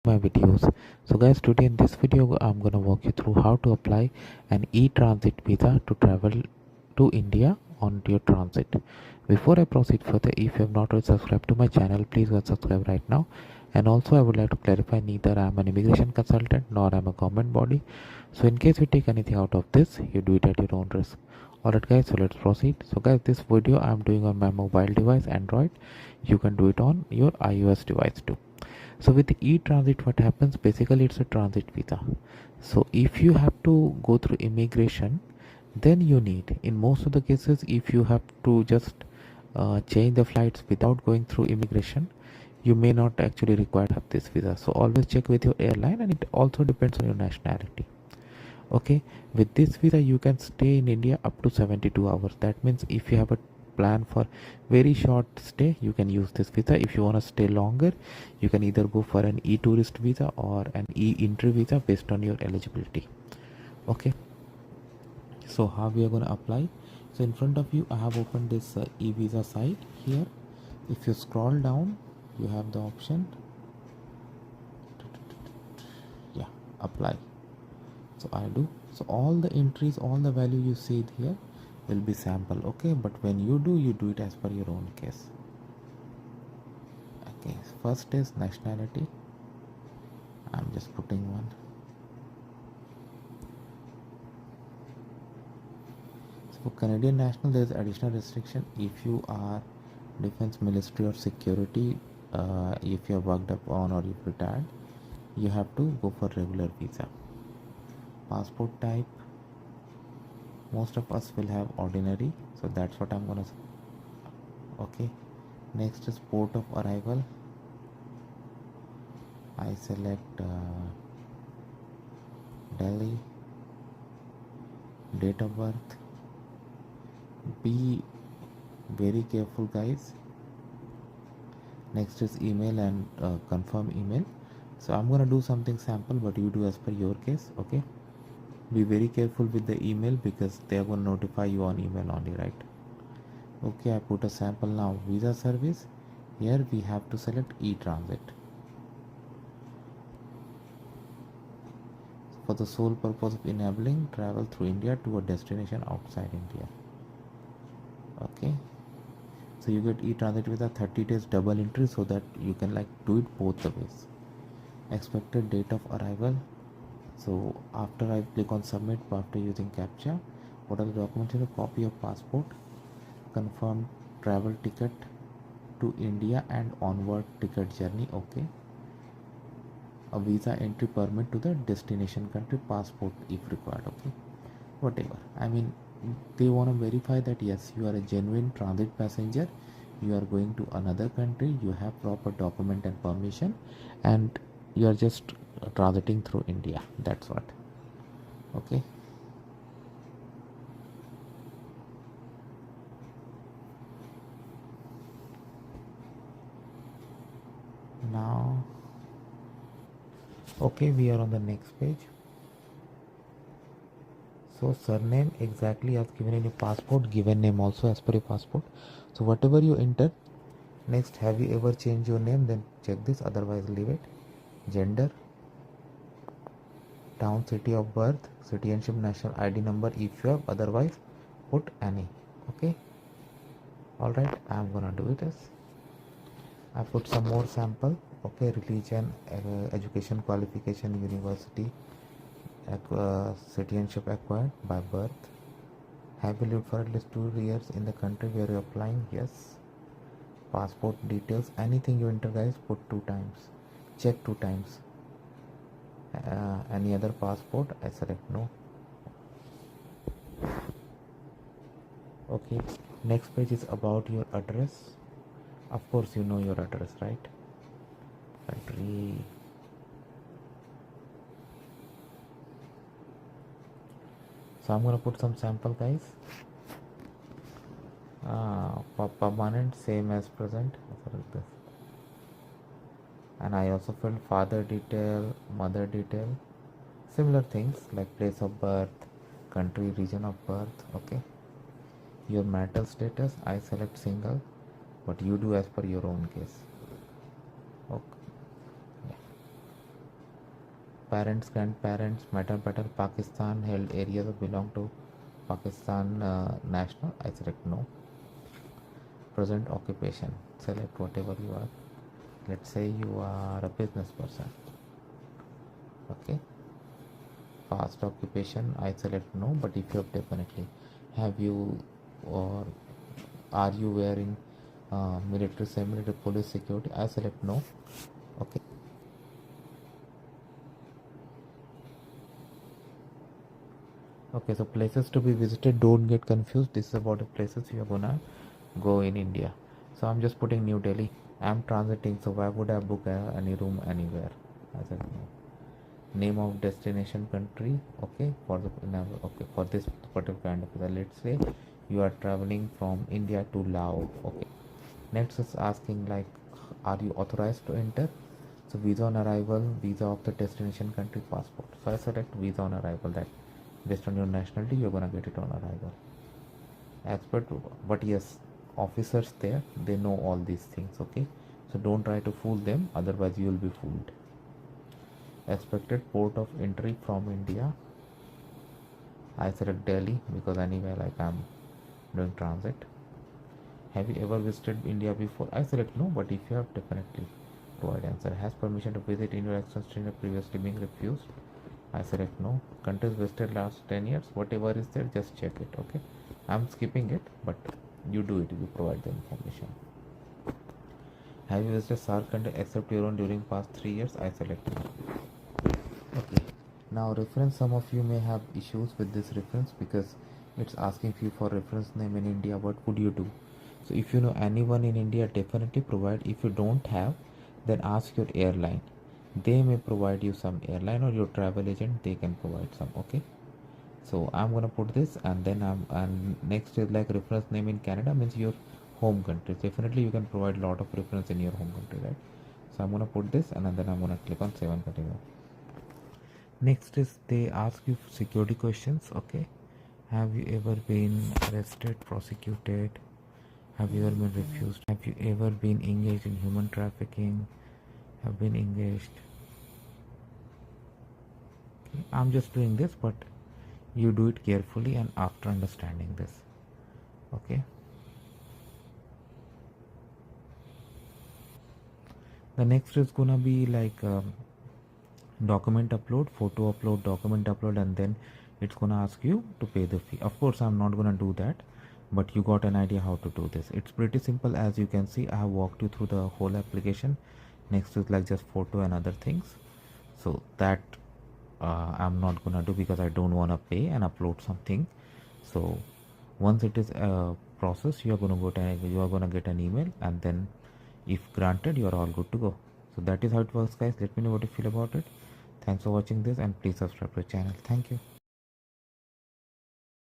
My videos. So guys, today in this video I'm gonna walk you through how to apply an e-transit visa to travel to India on your transit. Before I proceed further, if you have not already subscribed to my channel, please go and subscribe right now. And also I would like to clarify, neither I am an immigration consultant nor I am a government body. So in case you take anything out of this, you do it at your own risk. Alright guys, so let's proceed. So guys, this video I am doing on my mobile device Android. You can do it on your iOS device too. So with the e-transit, what happens, basically it's a transit visa. So if you have to go through immigration, then you need, in most of the cases, if you have to just change the flights without going through immigration, you may not actually require to have this visa. So always check with your airline, and it also depends on your nationality. Okay, with this visa you can stay in India up to 72 hours. That means if you have a plan for very short stay, you can use this visa. If you want to stay longer, you can either go for an e-tourist visa or an e-entry visa based on your eligibility. Okay, so how we are going to apply? So in front of you I have opened this e-visa site. Here if you scroll down, you have the option, yeah, apply. So I do. So all the entries, all the value you see here will be sample. Okay, but when you do it as per your own case. Okay, first is nationality. I'm just putting one. So for Canadian national, there is additional restriction. If you are defense, military or security, if you have worked up on or you've retired, you have to go for regular visa. Passport type, most of us will have ordinary, so that's what I'm gonna say. Okay, next is port of arrival. I select Delhi. Date of birth, be very careful guys. Next is email and confirm email. So I'm gonna do something sample, but you do as per your case. Okay, be very careful with the email because they are going to notify you on email only, right? Okay, I put a sample. Now visa service, here we have to select e-transit for the sole purpose of enabling travel through India to a destination outside India. Okay, so you get e-transit with a 30 days double entry, so that you can like do it both the ways. Expected date of arrival. So after I click on submit, after using captcha, what are the documents? A copy of passport, confirmed travel ticket to India and onward ticket journey. Okay, a visa entry permit to the destination country, passport if required. Okay, whatever. I mean, they want to verify that yes, you are a genuine transit passenger, you are going to another country, you have proper document and permission, and you are just transiting through India. That's what. Okay, now okay, we are on the next page. So surname exactly as given in your passport, given name also as per your passport. So whatever you enter. Next, have you ever changed your name? Then check this, otherwise leave it. Gender, town, city of birth, citizenship, national ID number if you have, otherwise put any. Okay, alright, I'm gonna do it as I put some more sample. Okay, religion, education qualification, university, citizenship acquired by birth. Have you lived for at least 2 years in the country where you're applying? Yes. Passport details, anything you enter guys, put 2 times, check 2 times. Any other passport, I select no. Okay, next page is about your address. Of course you know your address, right? Country. So I'm gonna put some sample guys. Permanent, same as present, like this. And I also filled father detail, mother detail, similar things like place of birth, country, region of birth. Okay, your marital status, I select single, but you do as per your own case. Okay, yeah. parents, grandparents, matter pater, Pakistan, held areas that belong to Pakistan national. I select no. Present occupation, select whatever you are. Let's say you are a business person. Okay. Past occupation, I select no, but if you have, definitely. Have you, or are you wearing military, semi-military, police, security? I select no. Okay. Okay, so places to be visited, don't get confused. This is about the places you are gonna go in India. So I'm just putting New Delhi. I'm transiting, so why would I book any room anywhere? I said no. Name of destination country, okay, for the okay, for this particular kind of visa. Let's say you are traveling from India to Laos. Okay. Next is asking like, are you authorized to enter? So visa on arrival, visa of the destination country, passport. So I select visa on arrival, that based on your nationality you're gonna get it on arrival. Expert, but yes, officers there, they know all these things. Okay, so don't try to fool them, otherwise you will be fooled. Expected port of entry from India, I select Delhi because anyway like I'm doing transit. Have you ever visited India before? I select no, but if you have, definitely provide answer. Has permission to visit in your exchange student previously being refused? I select no. Countries visited last 10 years, whatever is there, just check it. Okay, I'm skipping it, but you do it, you provide the information. Have you visited SARC country except your own during past 3 years? I select no. Okay, now reference, some of you may have issues with this reference because it's asking you for reference name in India. What would you do? So if you know anyone in India, definitely provide. If you don't have, then ask your airline. They may provide you some airline, or your travel agent, they can provide some. Okay, so I'm gonna put this, and then and next is like reference name in Canada, means your home country. Definitely you can provide a lot of reference in your home country, right? So I'm gonna put this, and then I'm gonna click on save and continue. Next is they ask you security questions. Okay, have you ever been arrested, prosecuted? Have you ever been refused? Have you ever been engaged in human trafficking? Have been engaged? Okay. I'm just doing this, but you do it carefully and after understanding this. Okay. The next is gonna be like document upload, photo upload, document upload, and then it's gonna ask you to pay the fee. Of course, I'm not gonna do that, but you got an idea how to do this. It's pretty simple. As you can see, I have walked you through the whole application. Next is like just photo and other things, so that I'm not gonna do because I don't want to pay and upload something. So once it is processed, you are gonna get an email, and then if granted, you are all good to go. So that is how it works, guys. Let me know what you feel about it. Thanks for watching this, and please subscribe to the channel. Thank you.